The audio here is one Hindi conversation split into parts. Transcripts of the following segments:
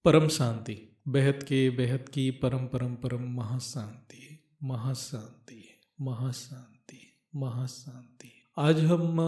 परम शांति। बेहद की परम परम परम महाशांति। महाशांति महाशांति महाशांति। आज हम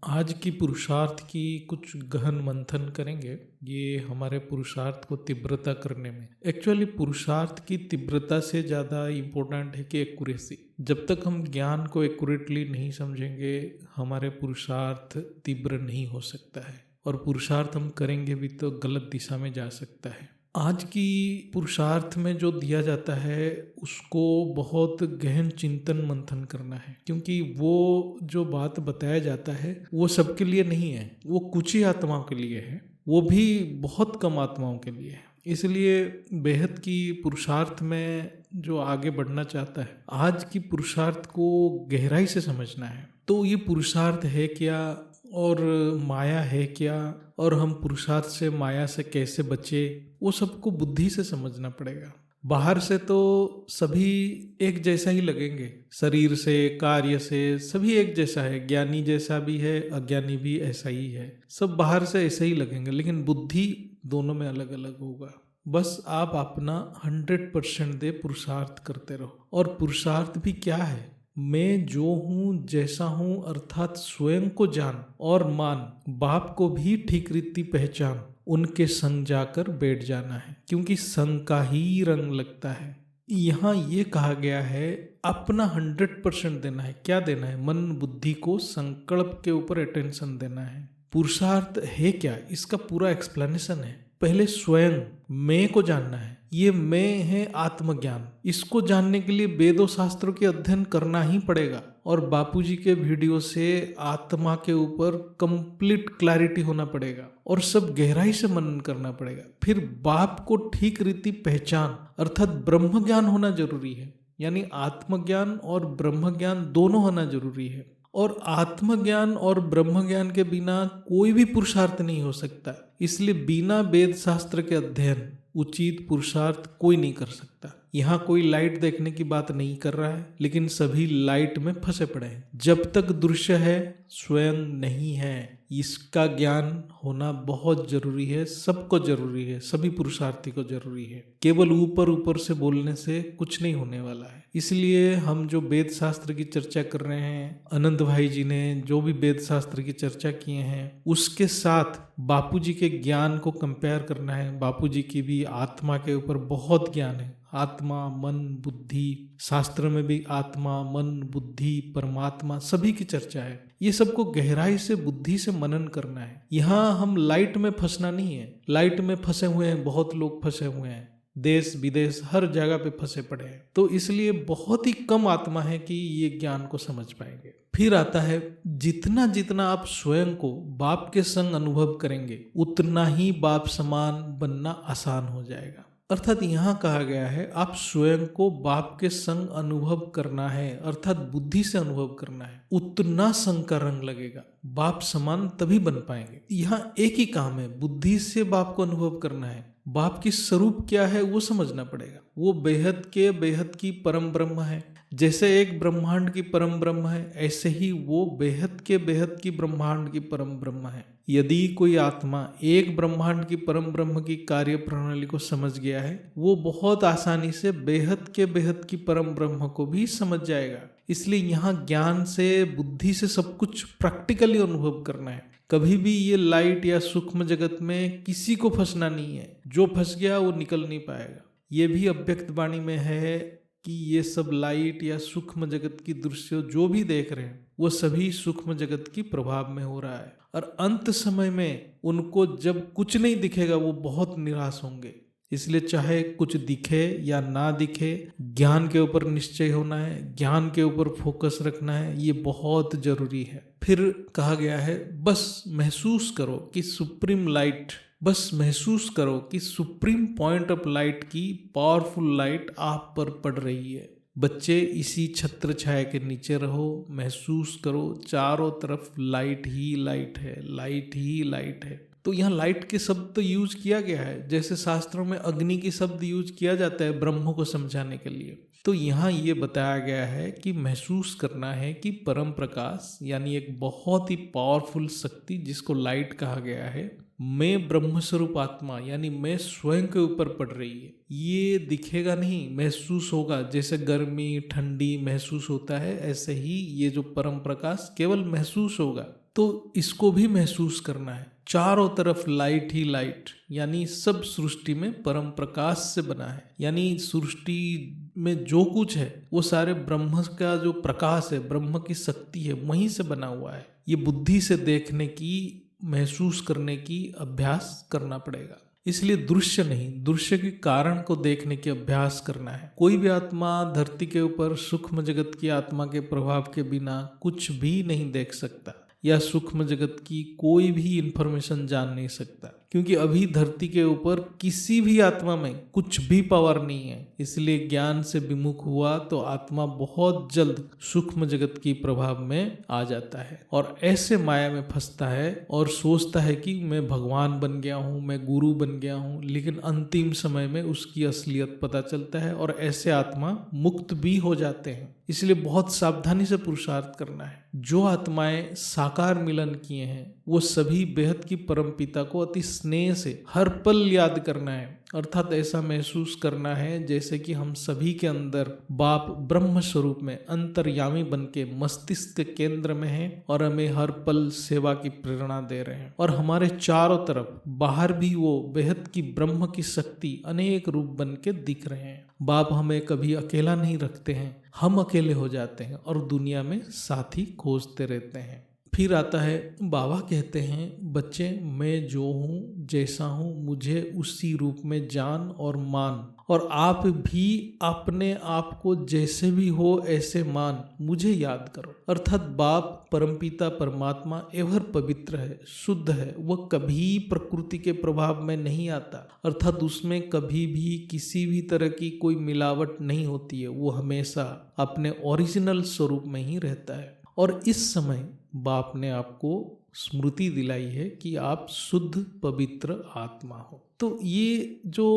आज की पुरुषार्थ की कुछ गहन मंथन करेंगे। ये हमारे पुरुषार्थ को तीव्रता करने में, एक्चुअली पुरुषार्थ की तीव्रता से ज़्यादा इम्पोर्टेंट है कि एक्यूरेसी। जब तक हम ज्ञान को एक्यूरेटली नहीं समझेंगे, हमारे पुरुषार्थ तीव्र नहीं हो सकता है, और पुरुषार्थ हम करेंगे भी तो गलत दिशा में जा सकता है। आज की पुरुषार्थ में जो दिया जाता है उसको बहुत गहन चिंतन मंथन करना है, क्योंकि वो जो बात बताया जाता है वो सबके लिए नहीं है, वो कुछ ही आत्माओं के लिए है, वो भी बहुत कम आत्माओं के लिए है। इसलिए बेहद की पुरुषार्थ में जो आगे बढ़ना चाहता है, आज की पुरुषार्थ को गहराई से समझना है। तो ये पुरुषार्थ है क्या, और माया है क्या, और हम पुरुषार्थ से माया से कैसे बचे, वो सबको बुद्धि से समझना पड़ेगा। बाहर से तो सभी एक जैसा ही लगेंगे, शरीर से, कार्य से सभी एक जैसा है, ज्ञानी जैसा भी है, अज्ञानी भी ऐसा ही है, सब बाहर से ऐसे ही लगेंगे, लेकिन बुद्धि दोनों में अलग अलग होगा। बस आप अपना 100% दे, पुरुषार्थ करते रहो। और पुरुषार्थ भी क्या है, मैं जो हूँ जैसा हूँ, अर्थात स्वयं को जान और मान, बाप को भी ठीक रीति पहचान, उनके संग जाकर बैठ जाना है, क्योंकि संग का ही रंग लगता है। यहाँ ये कहा गया है अपना 100% देना है। क्या देना है? मन बुद्धि को संकल्प के ऊपर अटेंशन देना है। पुरुषार्थ है क्या, इसका पूरा एक्सप्लेनेशन है। पहले स्वयं मैं को जानना है। ये मैं है आत्मज्ञान। इसको जानने के लिए वेदों शास्त्रों के अध्ययन करना ही पड़ेगा, और बापूजी के वीडियो से आत्मा के ऊपर कंप्लीट क्लैरिटी होना पड़ेगा, और सब गहराई से मनन करना पड़ेगा। फिर बाप को ठीक रीति पहचान, अर्थात ब्रह्म ज्ञान होना जरूरी है। यानी आत्मज्ञान और ब्रह्म ज्ञान दोनों होना जरूरी है, और आत्मज्ञान और ब्रह्म ज्ञान के बिना कोई भी पुरुषार्थ नहीं हो सकता। इसलिए बिना वेद शास्त्र के अध्ययन उचित पुरुषार्थ कोई नहीं कर सकता। यहाँ कोई लाइट देखने की बात नहीं कर रहा है, लेकिन सभी लाइट में फंसे पड़े हैं। जब तक दृश्य है, स्वयं नहीं है, इसका ज्ञान होना बहुत जरूरी है। सबको जरूरी है, सभी पुरुषार्थी को जरूरी है। केवल ऊपर ऊपर से बोलने से कुछ नहीं होने वाला है। इसलिए हम जो वेद शास्त्र की चर्चा कर रहे हैं, अनंत भाई जी ने जो भी वेद शास्त्र की चर्चा किए हैं, उसके साथ बापूजी के ज्ञान को कंपेयर करना है। बापूजी की भी आत्मा के ऊपर बहुत ज्ञान है। आत्मा, मन, बुद्धि, शास्त्र में भी आत्मा, मन, बुद्धि, परमात्मा सभी की चर्चा है। ये सबको गहराई से बुद्धि से मनन करना है। यहाँ हम लाइट में फंसना नहीं है। लाइट में फंसे हुए हैं, बहुत लोग फंसे हुए हैं, देश विदेश हर जगह पे फंसे पड़े हैं। तो इसलिए बहुत ही कम आत्मा है कि ये ज्ञान को समझ पाएंगे। फिर आता है, जितना जितना आप स्वयं को बाप के संग अनुभव करेंगे, उतना ही बाप समान बनना आसान हो जाएगा। अर्थात यहाँ कहा गया है आप स्वयं को बाप के संग अनुभव करना है, अर्थात बुद्धि से अनुभव करना है, उतना संग का रंग लगेगा। बाप समान तभी बन पाएंगे। यहाँ एक ही काम है, बुद्धि से बाप को अनुभव करना है। बाप की स्वरूप क्या है वो समझना पड़ेगा। वो बेहद के बेहद की परम ब्रह्म है। जैसे एक ब्रह्मांड की परम ब्रह्म है, ऐसे ही वो बेहद के बेहद की ब्रह्मांड की परम ब्रह्म है। यदि कोई आत्मा एक ब्रह्मांड की परम ब्रह्म की कार्य प्रणाली को समझ गया है, वो बहुत आसानी से बेहद के बेहद की परम ब्रह्म को भी समझ जाएगा। इसलिए यहाँ ज्ञान से, बुद्धि से सब कुछ प्रैक्टिकली अनुभव करना है। कभी भी ये लाइट या सूक्ष्म जगत में किसी को फंसना नहीं है। जो फंस गया वो निकल नहीं पाएगा। ये भी अव्यक्त वाणी में है कि ये सब लाइट या सूक्ष्म जगत की दृश्य जो भी देख रहे हैं, वो सभी सूक्ष्म जगत की प्रभाव में हो रहा है, और अंत समय में उनको जब कुछ नहीं दिखेगा वो बहुत निराश होंगे। इसलिए चाहे कुछ दिखे या ना दिखे, ज्ञान के ऊपर निश्चय होना है, ज्ञान के ऊपर फोकस रखना है, ये बहुत जरूरी है। फिर कहा गया है, बस महसूस करो कि सुप्रीम लाइट, बस महसूस करो कि सुप्रीम पॉइंट ऑफ लाइट की पावरफुल लाइट आप पर पड़ रही है। बच्चे, इसी छत्र छाया के नीचे रहो, महसूस करो चारों तरफ लाइट ही लाइट है, लाइट ही लाइट है। तो यहाँ लाइट के शब्द तो यूज किया गया है, जैसे शास्त्रों में अग्नि की शब्द यूज किया जाता है ब्रह्म को समझाने के लिए। तो यहाँ ये बताया गया है कि महसूस करना है कि परम प्रकाश यानी एक बहुत ही पावरफुल शक्ति जिसको लाइट कहा गया है, मैं ब्रह्मस्वरूप आत्मा यानी मैं स्वयं के ऊपर पड़ रही है। ये दिखेगा नहीं, महसूस होगा। जैसे गर्मी ठंडी महसूस होता है, ऐसे ही ये जो परम प्रकाश केवल महसूस होगा। तो इसको भी महसूस करना है। चारों तरफ लाइट ही लाइट, यानी सब सृष्टि में परम प्रकाश से बना है। यानी सृष्टि में जो कुछ है वो सारे ब्रह्म का जो प्रकाश है, ब्रह्म की शक्ति है, वहीं से बना हुआ है। ये बुद्धि से देखने की, महसूस करने की अभ्यास करना पड़ेगा। इसलिए दृश्य नहीं, दृश्य के कारण को देखने की अभ्यास करना है। कोई भी आत्मा धरती के ऊपर सूक्ष्म जगत की आत्मा के प्रभाव के बिना कुछ भी नहीं देख सकता, या सूक्ष्म जगत की कोई भी इंफॉर्मेशन जान नहीं सकता, क्योंकि अभी धरती के ऊपर किसी भी आत्मा में कुछ भी पावर नहीं है। इसलिए ज्ञान से विमुख हुआ तो आत्मा बहुत जल्द सूक्ष्म जगत की प्रभाव में आ जाता है और ऐसे माया में फंसता है और सोचता है कि मैं भगवान बन गया हूँ, मैं गुरु बन गया हूँ। लेकिन अंतिम समय में उसकी असलियत पता चलता है और ऐसे आत्मा मुक्त भी हो जाते हैं। इसलिए बहुत सावधानी से पुरुषार्थ करना है। जो आत्माएं साकार मिलन किए हैं वो सभी बेहद की परमपिता को अति स्नेह से हर पल याद करना है, अर्थात ऐसा महसूस करना है जैसे कि हम सभी के अंदर बाप ब्रह्म स्वरूप में अंतर्यामी बन के मस्तिष्क के केंद्र में हैं और हमें हर पल सेवा की प्रेरणा दे रहे हैं। और हमारे चारों तरफ बाहर भी वो बेहद की ब्रह्म की शक्ति अनेक रूप बन के दिख रहे हैं। बाप हमें कभी अकेला नहीं रखते हैं, हम अकेले हो जाते हैं और दुनिया में साथी खोजते रहते हैं। फिर आता है, बाबा कहते हैं, बच्चे मैं जो हूँ जैसा हूँ मुझे उसी रूप में जान और मान, और आप भी अपने आप को जैसे भी हो ऐसे मान, मुझे याद करो। अर्थात बाप परमपिता परमात्मा एवर पवित्र है, शुद्ध है, वह कभी प्रकृति के प्रभाव में नहीं आता, अर्थात उसमें कभी भी किसी भी तरह की कोई मिलावट नहीं होती है। वो हमेशा अपने ओरिजिनल स्वरूप में ही रहता है। और इस समय बाप ने आपको स्मृति दिलाई है कि आप शुद्ध पवित्र आत्मा हो। तो ये जो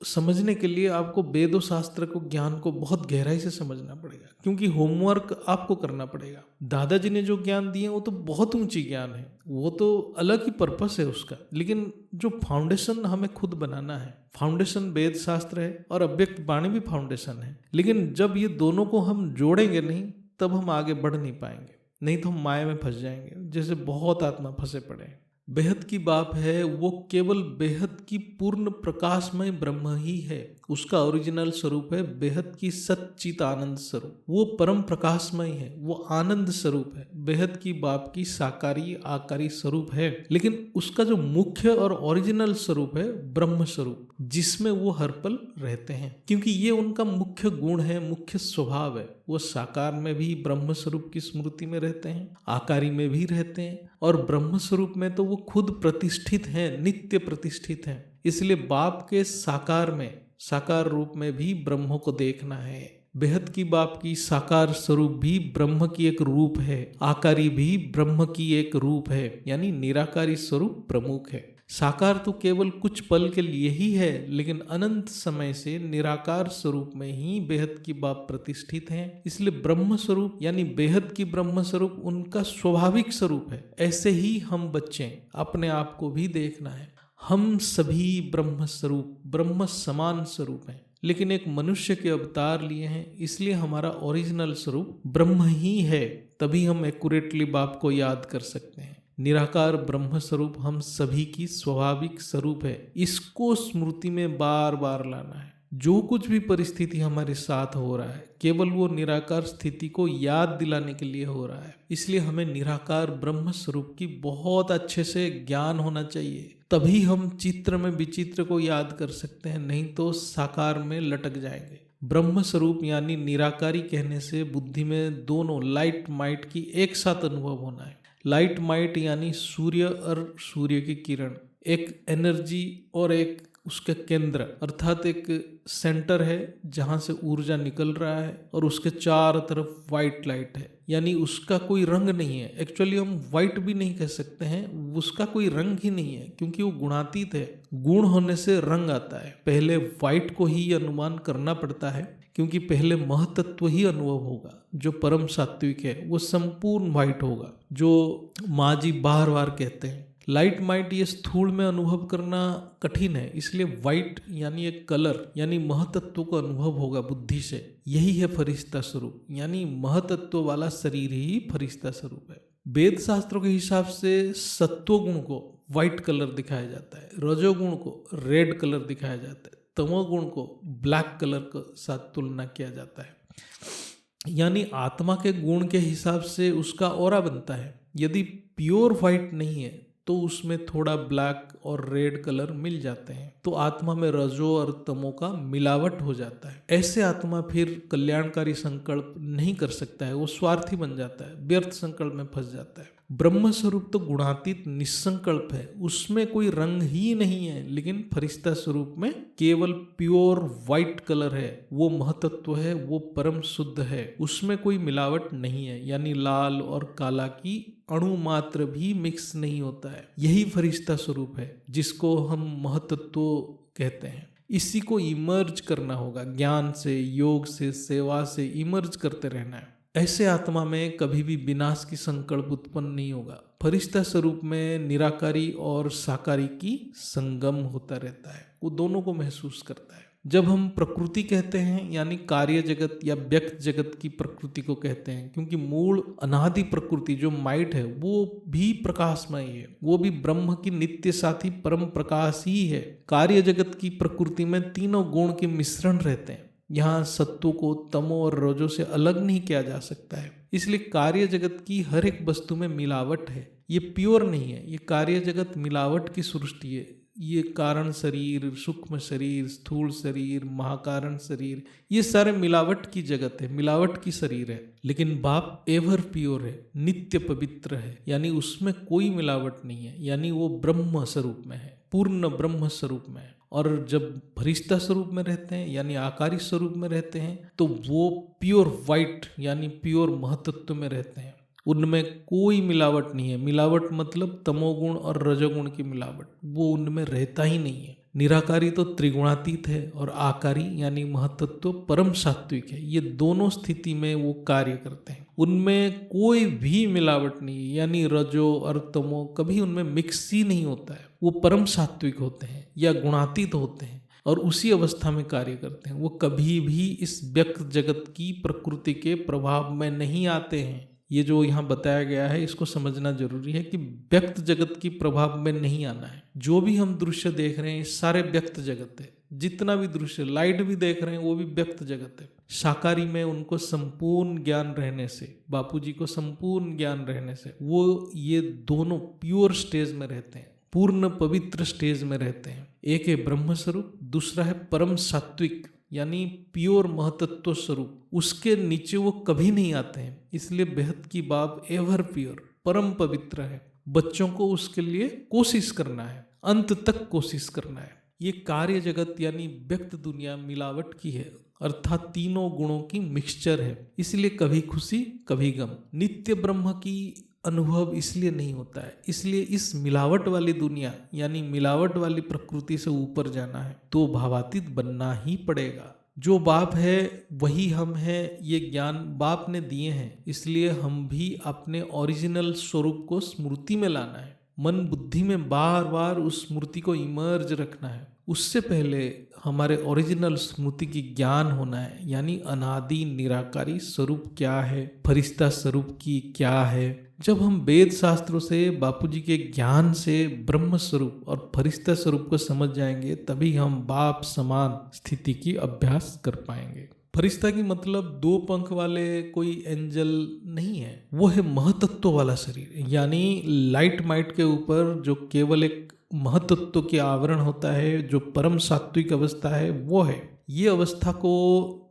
समझने के लिए आपको वेद और शास्त्र को, ज्ञान को बहुत गहराई से समझना पड़ेगा, क्योंकि होमवर्क आपको करना पड़ेगा। दादाजी ने जो ज्ञान दिए वो तो बहुत ऊंची ज्ञान है, वो तो अलग ही पर्पस है उसका, लेकिन जो फाउंडेशन हमें खुद बनाना है। फाउंडेशन वेद शास्त्र है और अव्यक्त वाणी भी फाउंडेशन है, लेकिन जब ये दोनों को हम जोड़ेंगे नहीं तब हम आगे बढ़ नहीं पाएंगे, नहीं तो हम माया में फंस जाएंगे, जैसे बहुत आत्मा फंसे पड़े हैं। बेहद की बाप है वो केवल बेहद की पूर्ण प्रकाशमय ब्रह्म ही है। उसका ओरिजिनल स्वरूप है बेहद की सच्चित आनंद स्वरूप। वो परम प्रकाशमय है, वो आनंद स्वरूप है। बेहद की बाप की साकारी आकारी स्वरूप है, लेकिन उसका जो मुख्य और ओरिजिनल स्वरूप है ब्रह्म स्वरूप, जिसमें वो हर पल रहते हैं, क्योंकि ये उनका मुख्य गुण है, मुख्य स्वभाव है। वो साकार में भी ब्रह्म स्वरूप की स्मृति में रहते हैं, आकारी में भी रहते हैं, और ब्रह्म स्वरूप में तो वो खुद प्रतिष्ठित हैं, नित्य प्रतिष्ठित हैं। इसलिए बाप के साकार में, साकार रूप में भी ब्रह्म को देखना है। बेहद की बाप की साकार स्वरूप भी ब्रह्म की एक रूप है, आकारी भी ब्रह्म की एक रूप है, यानी निराकारी स्वरूप प्रमुख है। साकार तो केवल कुछ पल के लिए ही है, लेकिन अनंत समय से निराकार स्वरूप में ही बेहद की बाप प्रतिष्ठित हैं। इसलिए ब्रह्म स्वरूप यानी बेहद की ब्रह्म स्वरूप उनका स्वाभाविक स्वरूप है। ऐसे ही हम बच्चे अपने आप को भी देखना है। हम सभी ब्रह्म स्वरूप, ब्रह्म समान स्वरूप हैं, लेकिन एक मनुष्य के अवतार लिए हैं, इसलिए हमारा ओरिजिनल स्वरूप ब्रह्म ही है। तभी हम एक्यूरेटली बाप को याद कर सकते हैं। निराकार ब्रह्म स्वरूप हम सभी की स्वाभाविक स्वरूप है। इसको स्मृति में बार बार लाना है। जो कुछ भी परिस्थिति हमारे साथ हो रहा है, केवल वो निराकार स्थिति को याद दिलाने के लिए हो रहा है। इसलिए हमें निराकार ब्रह्म स्वरूप की बहुत अच्छे से ज्ञान होना चाहिए, तभी हम चित्र में विचित्र को याद कर सकते हैं, नहीं तो साकार में लटक जाएंगे। ब्रह्म स्वरूप यानी निराकारी कहने से बुद्धि में दोनों लाइट माइट की एक साथ अनुभव होना है। लाइट माइट यानी सूर्य और सूर्य की किरण, एक एनर्जी और एक उसका केंद्र, अर्थात एक सेंटर है जहाँ से ऊर्जा निकल रहा है और उसके चारों तरफ वाइट लाइट है, यानी उसका कोई रंग नहीं है। एक्चुअली हम वाइट भी नहीं कह सकते हैं, उसका कोई रंग ही नहीं है, क्योंकि वो गुणातीत है। गुण होने से रंग आता है। पहले वाइट को ही अनुमान करना पड़ता है, क्योंकि पहले महतत्व ही अनुभव होगा। जो परम सात्विक है वो संपूर्ण वाइट होगा, जो माँ जी बार बार कहते हैं लाइट माइट ये स्थूल में अनुभव करना कठिन है, इसलिए वाइट यानी एक कलर यानी महतत्व को अनुभव होगा बुद्धि से। यही है फरिश्ता स्वरूप, यानी महतत्व वाला शरीर ही फरिश्ता स्वरूप है। वेद शास्त्रों के हिसाब से सत्वगुण को व्हाइट कलर दिखाया जाता है, रजोगुण को रेड कलर दिखाया जाता है, तमोगुण को ब्लैक कलर के साथ तुलना किया जाता है। यानी आत्मा के गुण के हिसाब से उसका ऑरा बनता है। यदि प्योर व्हाइट नहीं है तो उसमें थोड़ा ब्लैक और रेड कलर मिल जाते हैं, तो आत्मा में रजो और तमो का मिलावट हो जाता है। ऐसे आत्मा फिर कल्याणकारी संकल्प नहीं कर सकता है, वो स्वार्थी बन जाता है, व्यर्थ संकल्प में फंस जाता है। ब्रह्म स्वरूप तो गुणातीत निसंकल्प है, उसमें कोई रंग ही नहीं है, लेकिन फरिश्ता स्वरूप में केवल प्योर व्हाइट कलर है, वो महतत्व है, वो परम शुद्ध है, उसमें कोई मिलावट नहीं है। यानी लाल और काला की अणु मात्र भी मिक्स नहीं होता है। यही फरिश्ता स्वरूप है जिसको हम महतत्व कहते हैं। इसी को इमर्ज करना होगा, ज्ञान से, योग से, सेवा से इमर्ज करते रहना है। ऐसे आत्मा में कभी भी विनाश की संकल्प उत्पन्न नहीं होगा। फरिश्ता स्वरूप में निराकारी और साकारी की संगम होता रहता है, वो दोनों को महसूस करता है। जब हम प्रकृति कहते हैं यानी कार्य जगत या व्यक्त जगत की प्रकृति को कहते हैं, क्योंकि मूल अनादि प्रकृति जो माइट है वो भी प्रकाशमय है, वो भी ब्रह्म की नित्य साथी परम प्रकाश ही है। कार्य जगत की प्रकृति में तीनों गुण के मिश्रण रहते हैं। यहाँ सत्व को तमो और रजो से अलग नहीं किया जा सकता है, इसलिए कार्य जगत की हर एक वस्तु में मिलावट है। ये प्योर नहीं है, ये कार्य जगत मिलावट की सृष्टि है। ये कारण शरीर, सूक्ष्म शरीर, स्थूल शरीर, महाकारण शरीर, ये सारे मिलावट की जगत है, मिलावट की शरीर है। लेकिन बाप एवर प्योर है, नित्य पवित्र है, यानी उसमें कोई मिलावट नहीं है, यानी वो ब्रह्म स्वरूप में है, पूर्ण ब्रह्म स्वरूप में है। और जब फरिश्ता स्वरूप में रहते हैं यानी आकारी स्वरूप में रहते हैं तो वो प्योर व्हाइट यानी प्योर महतत्व में रहते हैं, उनमें कोई मिलावट नहीं है। मिलावट मतलब तमोगुण और रजोगुण की मिलावट, वो उनमें रहता ही नहीं है। निराकारी तो त्रिगुणातीत है और आकारी यानी महतत्व परम सात्विक है। ये दोनों स्थिति में वो कार्य करते हैं, उनमें कोई भी मिलावट नहीं है, यानी रजो और तमो कभी उनमें मिक्स ही नहीं होता है। वो परम सात्विक होते हैं या गुणातीत होते हैं और उसी अवस्था में कार्य करते हैं। वो कभी भी इस व्यक्त जगत की प्रकृति के प्रभाव में नहीं आते हैं। ये जो यहाँ बताया गया है इसको समझना जरूरी है कि व्यक्त जगत की प्रभाव में नहीं आना है। जो भी हम दृश्य देख रहे हैं सारे व्यक्त जगत है, जितना भी दृश्य लाइट भी देख रहे हैं वो भी व्यक्त जगत है। साकारी में उनको संपूर्ण ज्ञान रहने से, बापूजी को संपूर्ण ज्ञान रहने से वो ये दोनों प्योर स्टेज में रहते हैं, पूर्ण पवित्र स्टेज में रहते हैं। एक है ब्रह्म स्वरूप, दूसरा है परम सात्विक यानी प्योर महतत्व स्वरूप, उसके नीचे वो कभी नहीं आते हैं। इसलिए बेहद की बात एवर प्योर परम पवित्र है। बच्चों को उसके लिए कोशिश करना है, अंत तक कोशिश करना है। ये कार्य जगत यानी व्यक्त दुनिया मिलावट की है, अर्थात तीनों गुणों की मिक्सचर है। इसलिए कभी खुशी कभी गम। नित्य ब्रह्म की अनुभव इसलिए नहीं होता है, इसलिए इस मिलावट वाली दुनिया यानी मिलावट वाली प्रकृति से ऊपर जाना है तो भावातीत बनना ही पड़ेगा। जो बाप है वही हम हैं, ये ज्ञान बाप ने दिए हैं, इसलिए हम भी अपने ओरिजिनल स्वरूप को स्मृति में लाना है। मन बुद्धि में बार बार उस स्मृति को इमर्ज रखना है। उससे पहले हमारे ओरिजिनल स्मृति की ज्ञान होना है, यानी अनादि निराकारी स्वरूप क्या है, फरिश्ता स्वरूप की क्या है। जब हम वेद शास्त्रों से, बापूजी के ज्ञान से ब्रह्म स्वरूप और फरिश्ता स्वरूप को समझ जाएंगे तभी हम बाप समान स्थिति की अभ्यास कर पाएंगे। फरिश्ता की मतलब दो पंख वाले कोई एंजल नहीं है, वो है महतत्व वाला शरीर, यानी लाइट माइट के ऊपर जो केवल एक महतत्व के आवरण होता है, जो परम सात्विक अवस्था है वो है। ये अवस्था को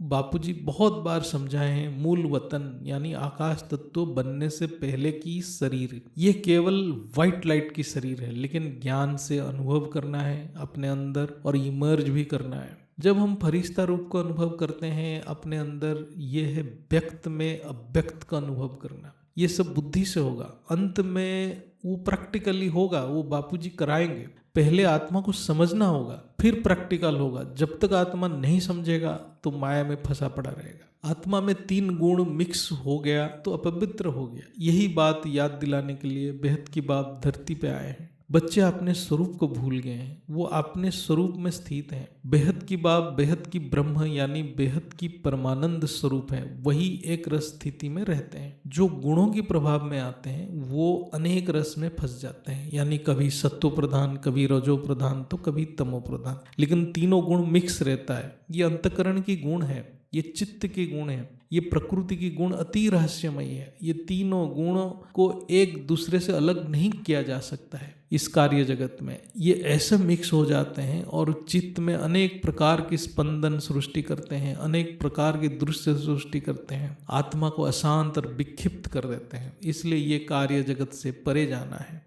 बापूजी बहुत बार समझाए हैं। मूल वतन यानी आकाश तत्व बनने से पहले की शरीर, ये केवल व्हाइट लाइट की शरीर है, लेकिन ज्ञान से अनुभव करना है अपने अंदर और इमर्ज भी करना है। जब हम फरिश्ता रूप को अनुभव करते हैं अपने अंदर, ये है व्यक्त में अव्यक्त का अनुभव करना। ये सब बुद्धि से होगा, अंत में वो प्रैक्टिकली होगा, वो बापूजी कराएंगे। पहले आत्मा को समझना होगा, फिर प्रैक्टिकल होगा। जब तक आत्मा नहीं समझेगा तो माया में फंसा पड़ा रहेगा। आत्मा में तीन गुण मिक्स हो गया तो अपवित्र हो गया। यही बात याद दिलाने के लिए बेहद की बाप धरती पे आए हैं। बच्चे अपने स्वरूप को भूल गए हैं, वो अपने स्वरूप में स्थित हैं। बेहद की बाप, बेहद की ब्रह्म यानी बेहद की परमानंद स्वरूप है, वही एक रस स्थिति में रहते हैं। जो गुणों के प्रभाव में आते हैं वो अनेक रस में फंस जाते हैं, यानी कभी सत्व प्रधान, कभी रजो प्रधान, तो कभी तमो प्रधान, लेकिन तीनों गुण मिक्स रहता है। ये अंतकरण की गुण है, ये चित्त के गुण है, ये प्रकृति की गुण अति रहस्यमयी है। ये तीनों गुणों को एक दूसरे से अलग नहीं किया जा सकता है। इस कार्य जगत में ये ऐसे मिक्स हो जाते हैं और चित्त में अनेक प्रकार की स्पंदन सृष्टि करते हैं, अनेक प्रकार के दृश्य सृष्टि करते हैं, आत्मा को अशांत और विक्षिप्त कर देते हैं। इसलिए ये कार्य जगत से परे जाना है,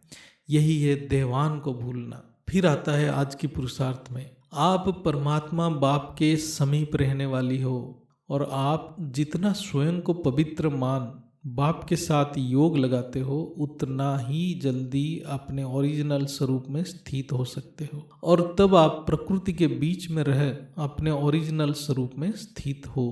यही है देवान को भूलना। फिर आता है आज की पुरुषार्थ में, आप परमात्मा बाप के समीप रहने वाली हो और आप जितना स्वयं को पवित्र मान बाप के साथ योग लगाते हो, उतना ही जल्दी अपने ओरिजिनल स्वरूप में स्थित हो सकते हो और तब आप प्रकृति के बीच में रह अपने ओरिजिनल स्वरूप में स्थित हो।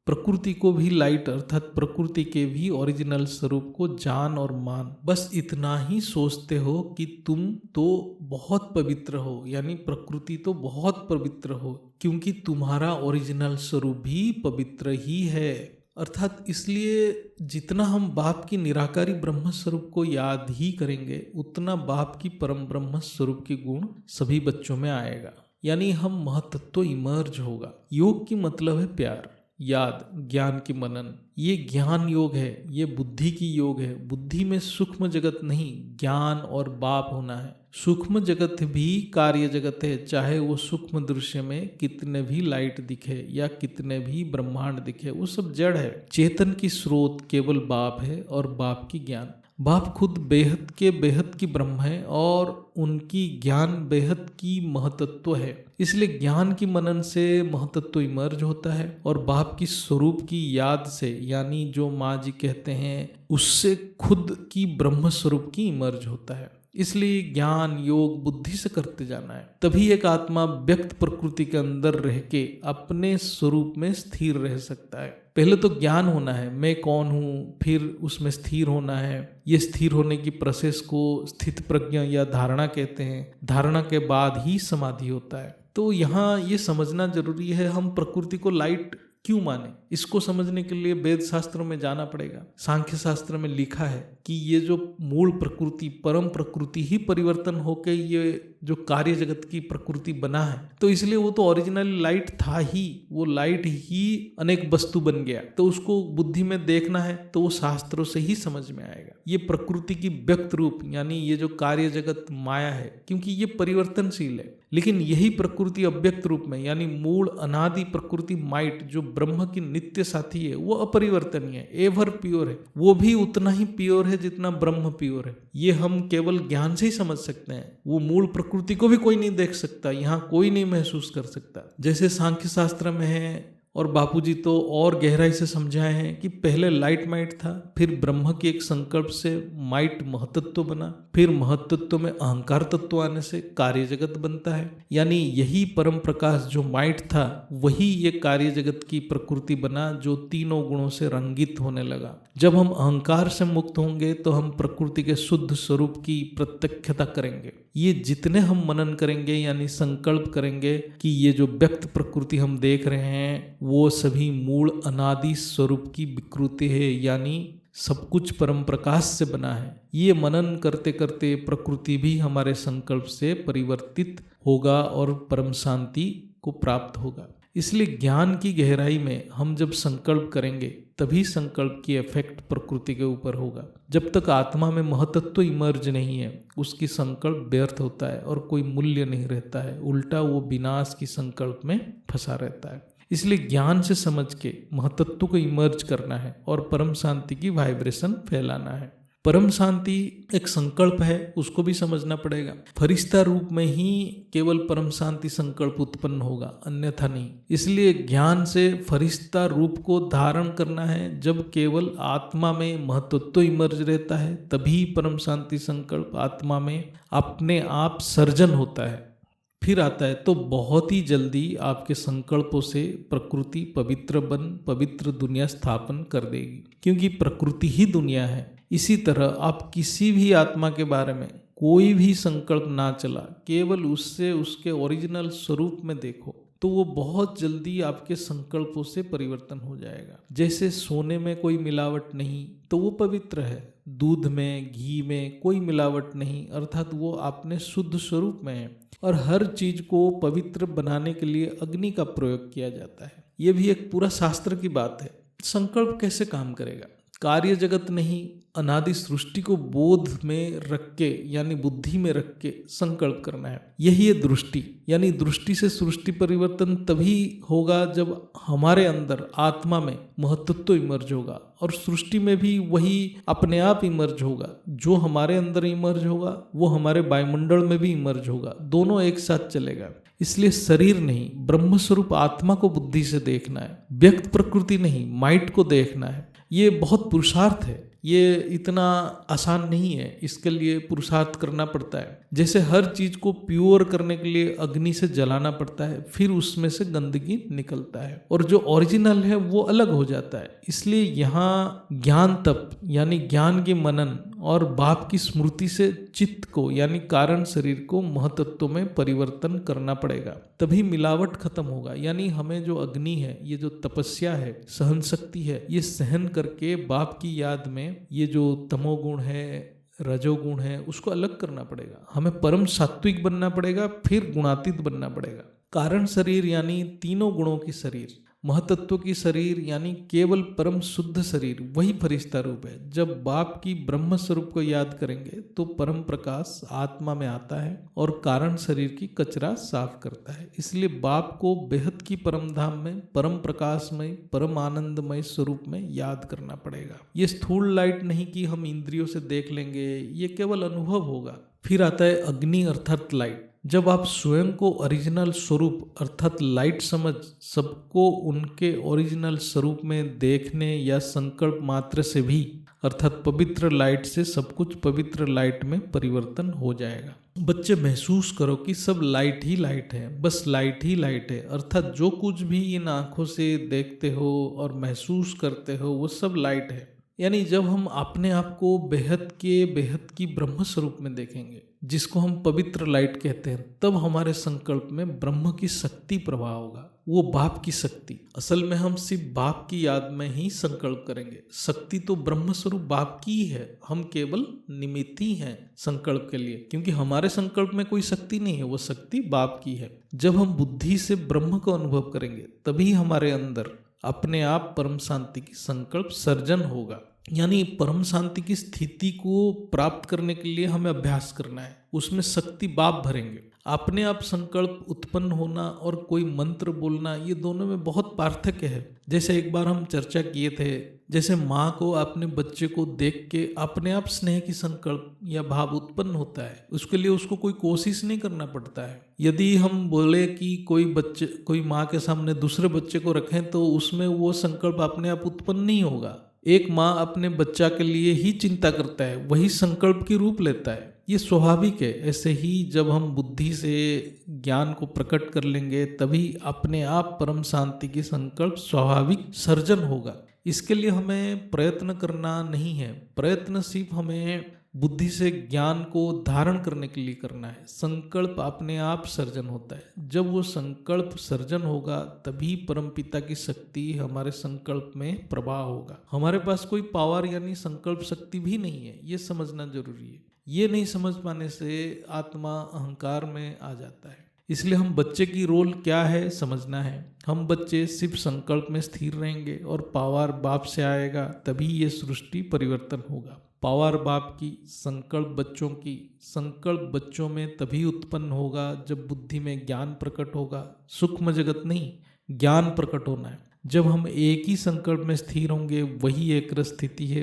प्रकृति को भी लाइट अर्थात प्रकृति के भी ओरिजिनल स्वरूप को जान और मान। बस इतना ही सोचते हो कि तुम तो बहुत पवित्र हो, यानी प्रकृति तो बहुत पवित्र हो, क्योंकि तुम्हारा ओरिजिनल स्वरूप भी पवित्र ही है। अर्थात इसलिए जितना हम बाप की निराकारी ब्रह्म स्वरूप को याद ही करेंगे, उतना बाप की परम ब्रह्म स्वरूप की गुण सभी बच्चों में आएगा, यानी हम महतत्व इमर्ज होगा। योग की मतलब है प्यार, याद, ज्ञान की मनन। ये ज्ञान योग है, ये बुद्धि की योग है। बुद्धि में सूक्ष्म जगत नहीं, ज्ञान और बाप होना है। सूक्ष्म जगत भी कार्य जगत है, चाहे वो सूक्ष्म दृश्य में कितने भी लाइट दिखे या कितने भी ब्रह्मांड दिखे, वो सब जड़ है। चेतन की स्रोत केवल बाप है और बाप की ज्ञान। बाप खुद बेहद के बेहद की ब्रह्म है और उनकी ज्ञान बेहद की महतत्व है। इसलिए ज्ञान की मनन से महतत्व इमर्ज होता है और बाप की स्वरूप की याद से, यानी जो माँ जी कहते हैं, उससे खुद की ब्रह्म स्वरूप की इमर्ज होता है। इसलिए ज्ञान योग बुद्धि से करते जाना है, तभी एक आत्मा व्यक्त प्रकृति के अंदर रह के अपने स्वरूप में स्थिर रह सकता है। पहले तो ज्ञान होना है, मैं कौन हूँ, फिर उसमें स्थिर होना है। ये स्थिर होने की प्रोसेस को स्थित प्रज्ञा या धारणा कहते हैं। धारणा के बाद ही समाधि होता है। तो यहाँ ये समझना जरूरी है, हम प्रकृति को लाइट क्यों माने। इसको समझने के लिए वेद शास्त्र में जाना पड़ेगा। सांख्य शास्त्र में लिखा है कि ये जो मूल प्रकृति, परम प्रकृति ही परिवर्तन होकर ये जो कार्य जगत की प्रकृति बना है, तो इसलिए वो तो ओरिजिनल लाइट था ही, वो लाइट ही अनेक वस्तु बन गया। तो उसको बुद्धि में देखना है तो वो शास्त्रों से ही समझ में आएगा। ये प्रकृति की व्यक्त रूप, यानी ये जो कार्य जगत माया है, क्योंकि ये परिवर्तनशील है, लेकिन यही प्रकृति अव्यक्त रूप में, यानी मूल अनादि प्रकृति माइट, जो ब्रह्म की नित्य साथी है, वो अपरिवर्तनीय है, एवर प्योर है। वो भी उतना ही प्योर है जितना ब्रह्म प्योर है। ये हम केवल ज्ञान से ही समझ सकते हैं। वो मूल प्रकृति को भी कोई नहीं देख सकता, यहाँ कोई नहीं महसूस कर सकता। जैसे सांख्य शास्त्र में है, और बापूजी तो और गहराई से समझाए हैं कि पहले लाइट माइट था, फिर ब्रह्म के एक संकल्प से माइट महतत्व बना, फिर महतत्व में अहंकार तत्व आने से कार्य जगत बनता है। यानी यही परम प्रकाश जो माइट था, वही ये कार्य जगत की प्रकृति बना, जो तीनों गुणों से रंगित होने लगा। जब हम अहंकार से मुक्त होंगे तो हम प्रकृति के शुद्ध स्वरूप की प्रत्यक्षता करेंगे। ये जितने हम मनन करेंगे, यानी संकल्प करेंगे कि ये जो व्यक्त प्रकृति हम देख रहे हैं, वो सभी मूल अनादि स्वरूप की विकृति है, यानी सब कुछ परम प्रकाश से बना है। ये मनन करते करते प्रकृति भी हमारे संकल्प से परिवर्तित होगा और परम शांति को प्राप्त होगा। इसलिए ज्ञान की गहराई में हम जब संकल्प करेंगे, तभी संकल्प की इफेक्ट प्रकृति के ऊपर होगा। जब तक आत्मा में महतत्व इमर्ज नहीं है, उसकी संकल्प व्यर्थ होता है और कोई मूल्य नहीं रहता है, उल्टा वो विनाश की संकल्प में फंसा रहता है। इसलिए ज्ञान से समझ के महतत्व को इमर्ज करना है और परम शांति की वाइब्रेशन फैलाना है। परम शांति एक संकल्प है, उसको भी समझना पड़ेगा। फरिश्ता रूप में ही केवल परम शांति संकल्प उत्पन्न होगा, अन्यथा नहीं। इसलिए ज्ञान से फरिश्ता रूप को धारण करना है। जब केवल आत्मा में महतत्व इमर्ज रहता है, तभी परम शांति संकल्प आत्मा में अपने आप सर्जन होता है, फिर आता है। तो बहुत ही जल्दी आपके संकल्पों से प्रकृति पवित्र बन पवित्र दुनिया स्थापन कर देगी, क्योंकि प्रकृति ही दुनिया है। इसी तरह आप किसी भी आत्मा के बारे में कोई भी संकल्प ना चला, केवल उससे उसके ओरिजिनल स्वरूप में देखो, तो वो बहुत जल्दी आपके संकल्पों से परिवर्तन हो जाएगा। जैसे सोने में कोई मिलावट नहीं तो वो पवित्र है, दूध में घी में कोई मिलावट नहीं अर्थात वो अपने शुद्ध स्वरूप में है। और हर चीज को पवित्र बनाने के लिए अग्नि का प्रयोग किया जाता है। ये भी एक पूरा शास्त्र की बात है। संकल्प कैसे काम करेगा? कार्य जगत नहीं, अनादि सृष्टि को बोध में रख के यानी बुद्धि में रख के संकल्प करना है। यही है दृष्टि, यानी दृष्टि से सृष्टि परिवर्तन तभी होगा जब हमारे अंदर आत्मा में महत्त्व इमर्ज होगा और सृष्टि में भी वही अपने आप इमर्ज होगा। जो हमारे अंदर इमर्ज होगा वो हमारे वायुमंडल में भी इमर्ज होगा, दोनों एक साथ चलेगा। इसलिए शरीर नहीं, ब्रह्म स्वरूप आत्मा को बुद्धि से देखना है, व्यक्त प्रकृति नहीं, माइट को देखना है। ये बहुत पुरुषार्थ है, ये इतना आसान नहीं है, इसके लिए पुरुषार्थ करना पड़ता है। जैसे हर चीज को प्योर करने के लिए अग्नि से जलाना पड़ता है, फिर उसमें से गंदगी निकलता है और जो ओरिजिनल है वो अलग हो जाता है। इसलिए यहाँ ज्ञान तप यानी ज्ञान के मनन और बाप की स्मृति से चित्त को यानी कारण शरीर को महतत्व में परिवर्तन करना पड़ेगा, तभी मिलावट खत्म होगा। यानी हमें जो अग्नि है, ये जो तपस्या है, सहन शक्ति है, ये सहन करके बाप की याद में ये जो तमोगुण है, रजोगुण है, उसको अलग करना पड़ेगा। हमें परम सात्विक बनना पड़ेगा, फिर गुणातीत बनना पड़ेगा। कारण शरीर यानी तीनों गुणों की शरीर, महतत्व की शरीर यानी केवल परम शुद्ध शरीर, वही फरिश्ता रूप है। जब बाप की ब्रह्म स्वरूप को याद करेंगे तो परम प्रकाश आत्मा में आता है और कारण शरीर की कचरा साफ करता है। इसलिए बाप को बेहद की परम धाम में, परम प्रकाशमय, परम आनंदमय स्वरूप में याद करना पड़ेगा। ये स्थूल लाइट नहीं कि हम इंद्रियों से देख लेंगे, ये केवल अनुभव होगा। फिर आता है अग्नि अर्थात लाइट। जब आप स्वयं को ओरिजिनल स्वरूप अर्थात लाइट समझ सबको उनके ओरिजिनल स्वरूप में देखने या संकल्प मात्र से भी अर्थात पवित्र लाइट से सब कुछ पवित्र लाइट में परिवर्तन हो जाएगा। बच्चे महसूस करो कि सब लाइट ही लाइट है, बस लाइट ही लाइट है। अर्थात जो कुछ भी इन आंखों से देखते हो और महसूस करते हो वो सब लाइट है। यानी जब हम अपने आप को बेहद की ब्रह्म स्वरूप में देखेंगे, जिसको हम पवित्र लाइट कहते हैं, तब हमारे संकल्प में ब्रह्म की शक्ति प्रवाह होगा, वो बाप की शक्ति। असल में हम सिर्फ बाप की याद में ही संकल्प करेंगे। शक्ति तो ब्रह्म स्वरूप बाप की ही है, हम केवल निमित्त ही हैं संकल्प के लिए, क्योंकि हमारे संकल्प में कोई शक्ति नहीं है, वो शक्ति बाप की है। जब हम बुद्धि से ब्रह्म को अनुभव करेंगे तभी हमारे अंदर अपने आप परम शांति की संकल्प सर्जन होगा। यानी परम शांति की स्थिति को प्राप्त करने के लिए हमें अभ्यास करना है, उसमें शक्ति बाप भरेंगे। अपने आप संकल्प उत्पन्न होना और कोई मंत्र बोलना, ये दोनों में बहुत पार्थक्य है। जैसे एक बार हम चर्चा किए थे, जैसे माँ को अपने बच्चे को देख के अपने आप स्नेह की संकल्प या भाव उत्पन्न होता है, उसके लिए उसको कोई कोशिश नहीं करना पड़ता है। यदि हम बोले कि कोई माँ के सामने दूसरे बच्चे को रखें तो उसमें वो संकल्प अपने आप उत्पन्न नहीं होगा। एक माँ अपने बच्चा के लिए ही चिंता करता है, वही संकल्प की रूप लेता है, ये स्वाभाविक है। ऐसे ही जब हम बुद्धि से ज्ञान को प्रकट कर लेंगे तभी अपने आप परम शांति की संकल्प स्वाभाविक सर्जन होगा। इसके लिए हमें प्रयत्न करना नहीं है, प्रयत्न सिर्फ हमें बुद्धि से ज्ञान को धारण करने के लिए करना है। संकल्प अपने आप सर्जन होता है। जब वो संकल्प सर्जन होगा तभी परमपिता की शक्ति हमारे संकल्प में प्रवाह होगा। हमारे पास कोई पावर यानी संकल्प शक्ति भी नहीं है, ये समझना जरूरी है। ये नहीं समझ पाने से आत्मा अहंकार में आ जाता है। इसलिए हम बच्चे की रोल क्या है समझना है। हम बच्चे सिर्फ संकल्प में स्थिर रहेंगे और पावर बाप से आएगा, तभी ये सृष्टि परिवर्तन होगा। पावर बाप की, संकल्प बच्चों की। संकल्प बच्चों में तभी उत्पन्न होगा जब बुद्धि में ज्ञान प्रकट होगा। सूक्ष्म जगत नहीं, ज्ञान प्रकट होना है। जब हम एक ही संकल्प में स्थिर होंगे, वही एक रस स्थिति है,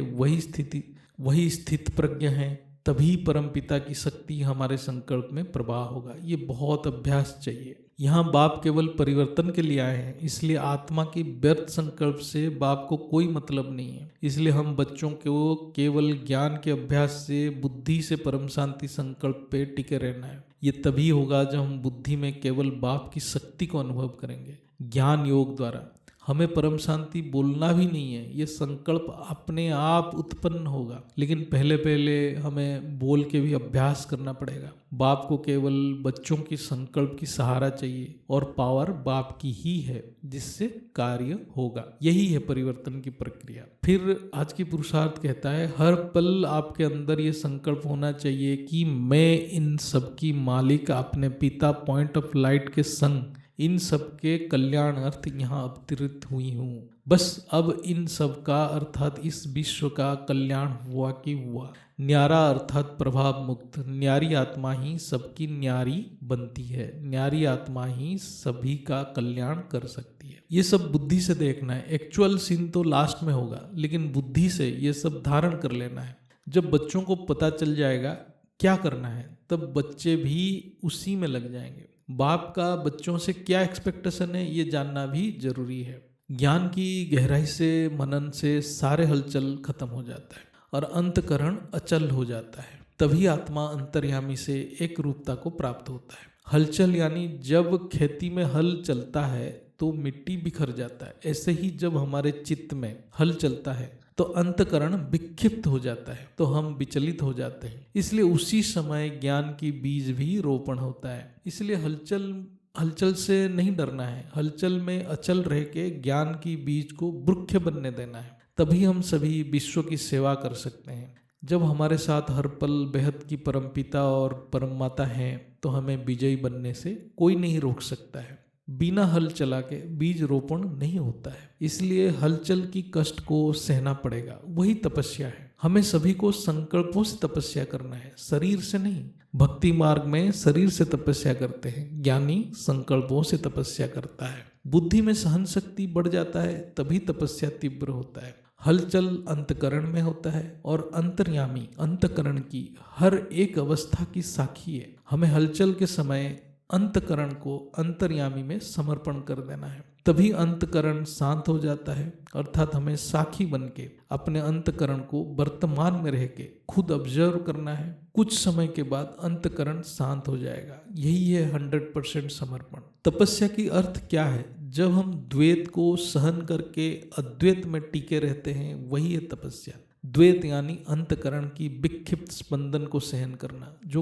वही स्थित प्रज्ञ है, तभी परमपिता की शक्ति हमारे संकल्प में प्रवाह होगा। ये बहुत अभ्यास चाहिए। यहाँ बाप केवल परिवर्तन के लिए आए हैं, इसलिए आत्मा की व्यर्थ संकल्प से बाप को कोई मतलब नहीं है। इसलिए हम बच्चों को केवल ज्ञान के अभ्यास से, बुद्धि से परम शांति संकल्प पे टिके रहना है। ये तभी होगा जब हम बुद्धि में केवल बाप की शक्ति को अनुभव करेंगे ज्ञान योग द्वारा। हमें परम शांति बोलना भी नहीं है, ये संकल्प अपने आप उत्पन्न होगा। लेकिन पहले पहले हमें बोल के भी अभ्यास करना पड़ेगा। बाप को केवल बच्चों की संकल्प की सहारा चाहिए और पावर बाप की ही है जिससे कार्य होगा। यही है परिवर्तन की प्रक्रिया। फिर आज की पुरुषार्थ कहता है हर पल आपके अंदर ये संकल्प होना चाहिए कि मैं इन सब की मालिक अपने पिता पॉइंट ऑफ लाइट के संग इन सब के कल्याण अर्थ यहाँ अवतरित हुई हूँ। बस अब इन सब का अर्थात इस विश्व का कल्याण हुआ कि हुआ। न्यारा अर्थात प्रभाव मुक्त, न्यारी आत्मा ही सबकी न्यारी बनती है, न्यारी आत्मा ही सभी का कल्याण कर सकती है। ये सब बुद्धि से देखना है। एक्चुअल सीन तो लास्ट में होगा, लेकिन बुद्धि से ये सब धारण कर लेना है। जब बच्चों को पता चल जाएगा क्या करना है, तब बच्चे भी उसी में लग जाएंगे। बाप का बच्चों से क्या एक्सपेक्टेशन है ये जानना भी जरूरी है। ज्ञान की गहराई से, मनन से सारे हलचल खत्म हो जाता है और अंतकरण अचल हो जाता है। तभी आत्मा अंतर्यामी से एक रूपता को प्राप्त होता है। हलचल यानी जब खेती में हल चलता है तो मिट्टी बिखर जाता है, ऐसे ही जब हमारे चित्त में हल चलता है तो अंतकरण विक्षिप्त हो जाता है, तो हम विचलित हो जाते हैं। इसलिए उसी समय ज्ञान की बीज भी रोपण होता है। इसलिए हलचल से नहीं डरना है, हलचल में अचल रह के ज्ञान की बीज को वृक्ष बनने देना है। तभी हम सभी विश्व की सेवा कर सकते हैं। जब हमारे साथ हर पल बेहद की परमपिता और परम माता हैं तो हमें विजयी बनने से कोई नहीं रोक सकता है। बिना हल चला के बीज रोपण नहीं होता है, इसलिए हलचल की कष्ट को सहना पड़ेगा। वही तपस्या है। हमें सभी को संकल्पों से तपस्या करना है, शरीर से नहीं। भक्ति मार्ग में शरीर से तपस्या करते हैं, ज्ञानी संकल्पों से तपस्या करता है। बुद्धि में सहन शक्ति बढ़ जाता है, तभी तपस्या तीव्र होता है। हलचल अंतकरण में होता है और अंतर्यामी अंतकरण की हर एक अवस्था की साक्षी है। हमें हलचल के समय अंतकरण को अंतर्यामी में समर्पण कर देना है, तभी अंतकरण शांत हो जाता है। अर्थात हमें साखी बन के अपने अंतकरण को वर्तमान में रह के खुद ऑब्जर्व करना है। कुछ समय के बाद अंतकरण शांत हो जाएगा। यही है 100% समर्पण। तपस्या की अर्थ क्या है? जब हम द्वैत को सहन करके अद्वैत में टिके रहते हैं, वही है तपस्या। द्वैत यानी अंतकरण की विक्षिप्त स्पंदन को सहन करना, जो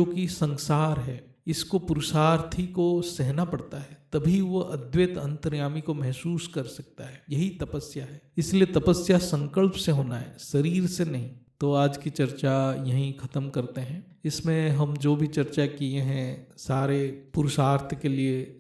कि संसार है। इसको पुरुषार्थी को सहना पड़ता है, तभी वो अद्वैत अंतर्यामी को महसूस कर सकता है। यही तपस्या है। इसलिए तपस्या संकल्प से होना है, शरीर से नहीं। तो आज की चर्चा यहीं ख़त्म करते हैं। इसमें हम जो भी चर्चा किए हैं सारे पुरुषार्थ के लिए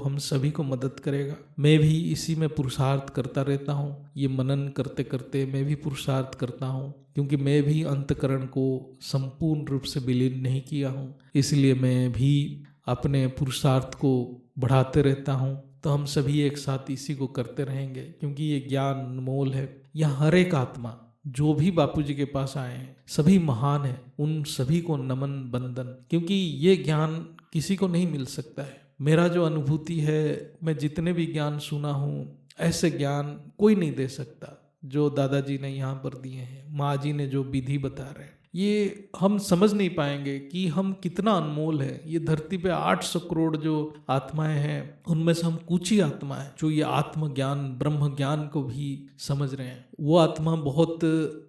हम सभी को मदद करेगा। मैं भी इसी में पुरुषार्थ करता रहता हूँ। ये मनन करते करते मैं भी पुरुषार्थ करता हूँ, क्योंकि मैं भी अंतकरण को संपूर्ण रूप से विलीन नहीं किया हूँ। इसलिए मैं भी अपने पुरुषार्थ को बढ़ाते रहता हूँ। तो हम सभी एक साथ इसी को करते रहेंगे, क्योंकि ये ज्ञान अनमोल है। यह हर एक आत्मा जो भी बापूजी के पास आए हैं सभी महान हैं। उन सभी को नमन बंदन, क्योंकि ये ज्ञान किसी को नहीं मिल सकता है। मेरा जो अनुभूति है, मैं जितने भी ज्ञान सुना हूँ, ऐसे ज्ञान कोई नहीं दे सकता जो दादाजी ने यहाँ पर दिए हैं, माँ जी ने जो विधि बता रहे हैं। ये हम समझ नहीं पाएंगे कि हम कितना अनमोल है। ये धरती पे 800 करोड़ जो आत्माएं हैं, उनमें से हम कुछ ही आत्मा है जो ये आत्मज्ञान ब्रह्म ज्ञान को भी समझ रहे हैं। वो आत्मा बहुत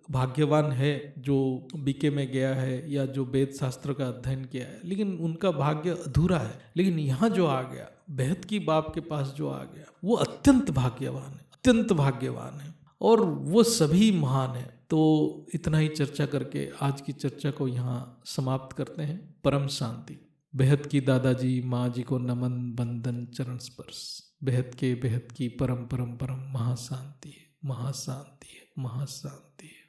भाग्यवान है जो बीके में गया है या जो वेद शास्त्र का अध्ययन किया है, लेकिन उनका भाग्य अधूरा है। लेकिन यहाँ जो आ गया, बेहद की बाप के पास जो आ गया, वो अत्यंत भाग्यवान है, अत्यंत भाग्यवान है, और वो सभी महान है। तो इतना ही चर्चा करके आज की चर्चा को यहाँ समाप्त करते हैं। परम शांति। बेहद की दादाजी माँ जी को नमन बंदन चरण स्पर्श। बेहद की परम परम परम महाशांति है, महाशांति है, महाशांति है।